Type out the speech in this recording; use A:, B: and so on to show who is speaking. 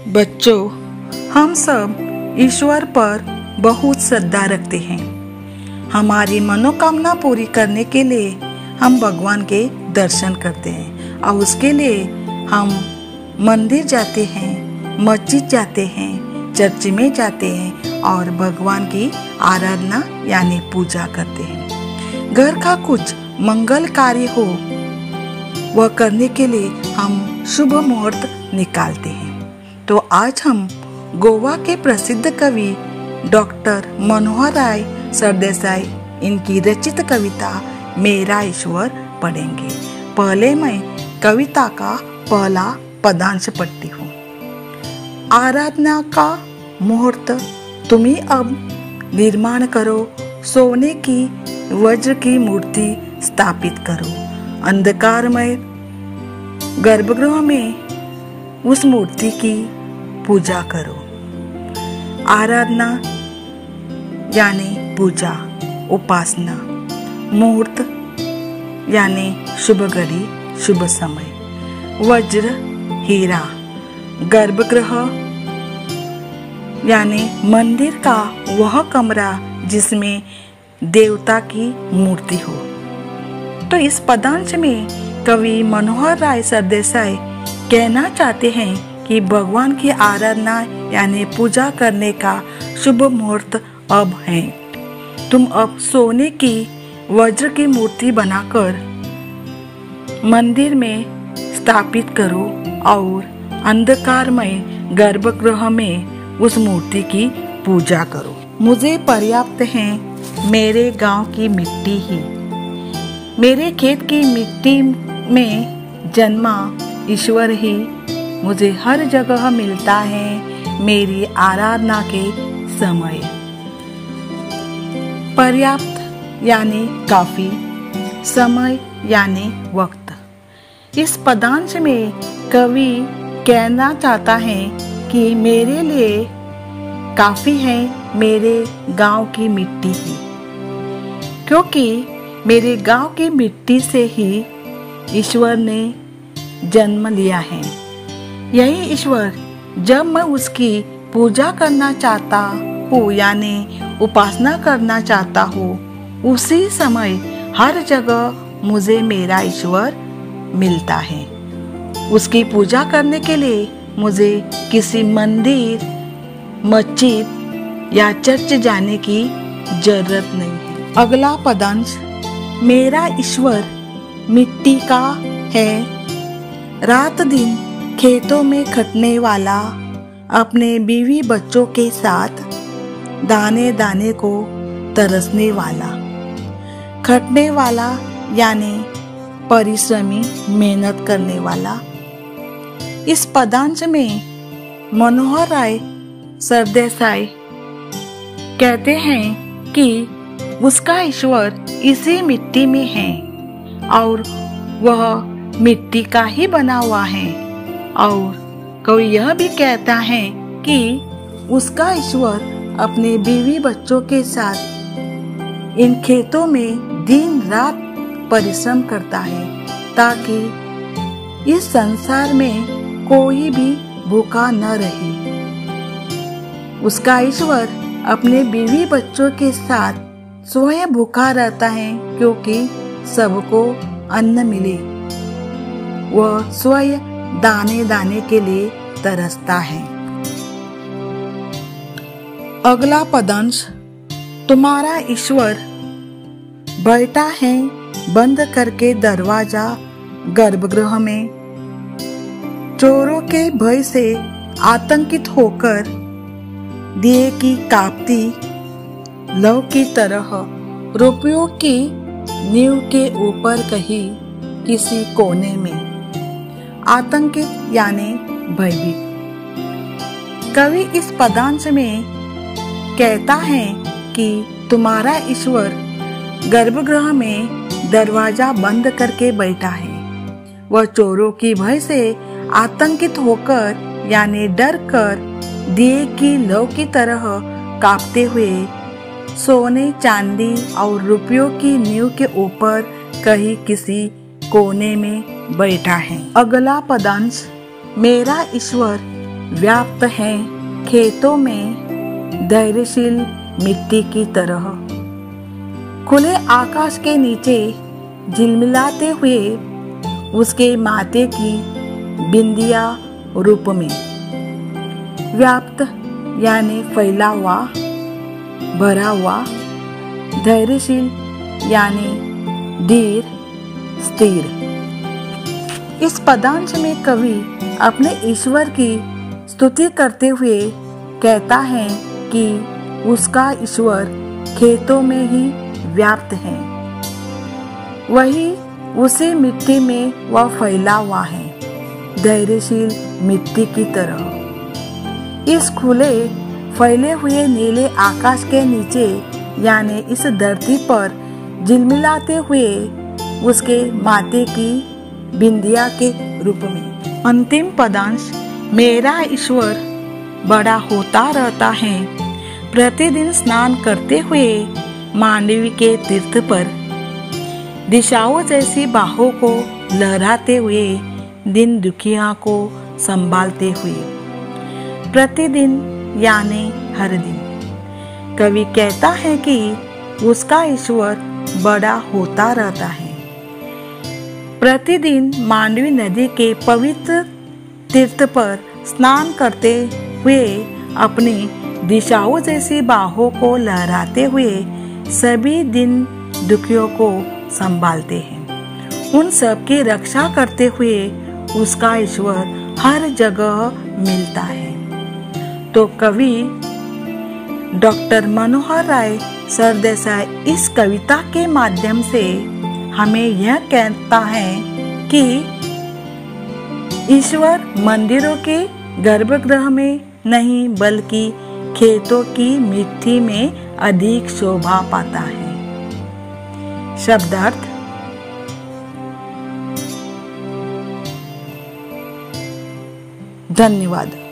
A: बच्चों, हम सब ईश्वर पर बहुत श्रद्धा रखते हैं। हमारी मनोकामना पूरी करने के लिए हम भगवान के दर्शन करते हैं और उसके लिए हम मंदिर जाते हैं, मस्जिद जाते हैं, चर्च में जाते हैं और भगवान की आराधना यानी पूजा करते हैं। घर का कुछ मंगल कार्य हो वह करने के लिए हम शुभ मुहूर्त निकालते हैं। तो आज हम गोवा के प्रसिद्ध कवि डॉक्टर मनोहर राय सरदेसाई इनकी रचित कविता मेरा ईश्वर पढ़ेंगे। पहले मैं कविता का पहला पदांश पढ़ती हूँ। आराधना का मुहूर्त तुम्ही अब निर्माण करो, सोने की वज्र की मूर्ति स्थापित करो। अंधकारमय गर्भगृह में उस मूर्ति की पूजा करो। आराधना यानी पूजा, उपासना, मुहूर्त यानी शुभ घड़ी, शुभ समय। वज्र हीरा, गर्भगृह यानी मंदिर का वह कमरा जिसमें देवता की मूर्ति हो। तो इस पदांश में कवि मनोहर राय सरदेसाई कहना चाहते हैं कि भगवान की आराधना यानी पूजा करने का शुभ मुहूर्त अब है। तुम अब सोने की वज्र की मूर्ति बनाकर मंदिर में स्थापित करो और अंधकारमय गर्भगृह में उस मूर्ति की पूजा करो। मुझे पर्याप्त है मेरे गांव की मिट्टी ही, मेरे खेत की मिट्टी में जन्मा ईश्वर ही मुझे हर जगह मिलता है मेरी आराधना के समय। पर्याप्त यानी काफी, समय यानी वक्त। इस पदांश में कवि कहना चाहता है कि मेरे लिए काफी है मेरे गांव की मिट्टी ही, क्योंकि मेरे गांव की मिट्टी से ही ईश्वर ने जन्म लिया है। यही ईश्वर जब मैं उसकी पूजा करना चाहता हूँ यानी उपासना करना चाहता हूँ, उसी समय हर जगह मुझे मेरा ईश्वर मिलता है। उसकी पूजा करने के लिए मुझे किसी मंदिर, मस्जिद या चर्च जाने की जरूरत नहीं है। अगला पदांश, मेरा ईश्वर मिट्टी का है, रात दिन खेतों में खटने वाला, अपने बीवी बच्चों के साथ दाने दाने को तरसने वाला। खटने वाला यानी परिश्रमी, मेहनत करने वाला। इस पदांश में मनोहर राय सरदेसाई कहते हैं कि उसका ईश्वर इसी मिट्टी में है और वह मिट्टी का ही बना हुआ है। और कोई यह भी कहता है कि उसका ईश्वर अपने बीवी बच्चों के साथ इन खेतों में दिन रात परिश्रम करता है ताकि इस संसार में कोई भी भूखा न रहे। उसका ईश्वर अपने बीवी बच्चों के साथ स्वयं भूखा रहता है क्योंकि सबको अन्न मिले। वह स्वयं दाने दाने के लिए तरसता है। अगला पदांश, तुम्हारा ईश्वर बैठा है बंद करके दरवाजा गर्भगृह में, चोरों के भय से आतंकित होकर दिए की कांपती लौ की तरह रुपयों की नींव के ऊपर कहीं किसी कोने में। आतंकित यानी भयभीत। कवि इस पदांश में कहता है कि तुम्हारा ईश्वर गर्भगृह में दरवाजा बंद करके बैठा है। वह चोरों की भय से आतंकित होकर यानी डर कर दिए की लौ की तरह कांपते हुए सोने चांदी और रुपयों की नींव के ऊपर कहीं किसी कोने में बैठा है। अगला पदांश, मेरा ईश्वर व्याप्त हैं खेतों में धैर्यशील मिट्टी की तरह। खुले आकाश के नीचे झिलमिलाते हुए उसके माथे की बिंदिया रूप में। व्याप्त यानी फैला हुआ, भरा हुआ। धैर्यशील यानी धीर, स्थिर। इस पदांश में कवि अपने ईश्वर की स्तुति करते हुए कहता है कि उसका ईश्वर खेतों में ही व्याप्त है, वही उसी मिट्टी में वह फैला हुआ है, धैर्यशील मिट्टी की तरह। इस खुले फैले हुए नीले आकाश के नीचे यानी इस धरती पर झिलमिलाते हुए उसके माथे की बिंदिया के रूप में। अंतिम पदांश, मेरा ईश्वर बड़ा होता रहता है, प्रतिदिन स्नान करते हुए मांडवी के तीर्थ पर, दिशाओं जैसी बाहों को लहराते हुए दिन दुखिया को संभालते हुए। प्रतिदिन यानी हर दिन। कवि कहता है कि उसका ईश्वर बड़ा होता रहता है। प्रतिदिन मांडवी नदी के पवित्र तीर्थ पर स्नान करते हुए अपनी दिशाओं जैसी बाहों को लहराते हुए सभी दिन दुखियों को संभालते हैं। उन सब की रक्षा करते हुए उसका ईश्वर हर जगह मिलता है। तो कवि डॉक्टर मनोहर राय सरदेसाई इस कविता के माध्यम से हमें यह कहता है कि ईश्वर मंदिरों के गर्भगृह में नहीं बल्कि खेतों की मिट्टी में अधिक शोभा पाता है। शब्दार्थ, धन्यवाद।